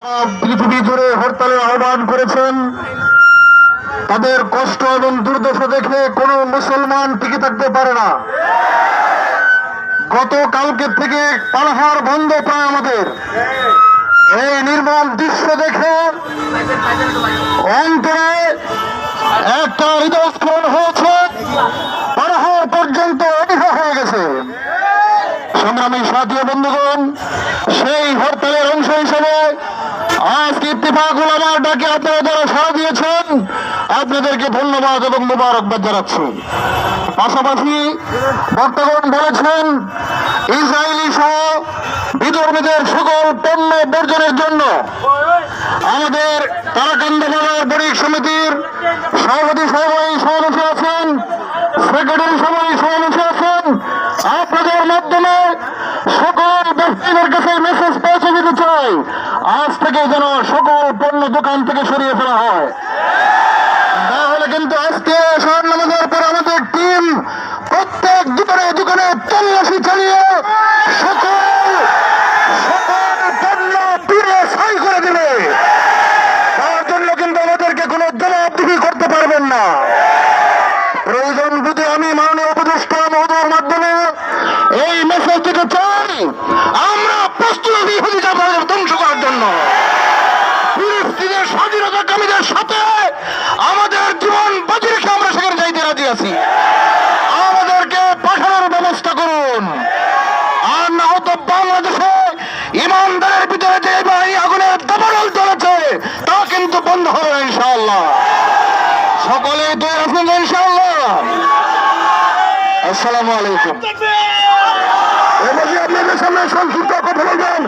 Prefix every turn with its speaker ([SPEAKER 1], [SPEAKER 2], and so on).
[SPEAKER 1] পৃথিবী জুড়ে হরতালের আহ্বান করেছেন। তাদের কষ্ট এবং দুর্দশা দেখে কোনো মুসলমান টিকে থাকতে পারে না। গতকালকে থেকে পানাহার বন্ধ প্রায় আমাদের। এই নির্মম দৃশ্য দেখে অন্তরে একটা হৃদয়স্ফোরণ হয়েছে, পানাহার পর্যন্ত অনীহা হয়ে গেছে। সংগ্রামী সাথী বন্ধুগণ, সেই হরতালের অংশ হিসেবে আজকে ইত্তেফাক উলামার ডাকে আপনারা যারা সাড়া দিয়েছেন, আপনাদেরকে ধন্যবাদ এবং মোবারকবাদ জানাচ্ছি। পাশাপাশি বক্তাগণ বলেছেন, ইসরায়েলি সহ বিধর্মীদের সকল পণ্য বর্জনের জন্য আমাদের তারাকান্দা বাজার বণিক সমিতির সভাপতি সভাপতি সমাবেশে আছেন, সেক্রেটারি সভাপতি সমাবেশে আছেন। আপনাদের মাধ্যমে সকল ব্যক্তিদের কাছে মেসেজ পৌঁছে দিতে চাই, আজ থেকে যেন সকল পণ্য দোকান থেকে সরিয়ে ফেলা হয়। তাহলে কিন্তু আজকে শহর নামাজের পর আমাদের টিম প্রত্যেক দোকানে দোকানে তল্লাশি চালিয়ে সকল পণ্য পুরো ছাই করে দিবে। তার জন্য কিন্তু আমাদেরকে কোনো জবাবদিহি করতে পারবেন না। প্রয়োজন বুঝে আমি মাননীয় উপদেষ্টা মহোদয়ের মাধ্যমে এই মেসেজ দিতে চাই, আমরা প্রস্তুতি হতে যাব ধ্বংস করার জন্য। ফিলিস্তিনের স্বাধীনতাকামীদের সাথে আমাদের জীবন বাজি রেখে আমরা সেখানে যাইতে রাজি আছি। আমাদেরকে পাঠানোর ব্যবস্থা করুন, আর না হতো বাংলাদেশে ইমানদারের ভিতরে যে আগুনের দাবানল চলেছে তা কিন্তু বন্ধ হবে না ইনশাআল্লাহ। সকলে দোয়া রাখুন ইনশাআল্লাহ। আসসালামু আলাইকুম। আপনাদের সামনে সংক্ষিপ্ত কথা বলবেন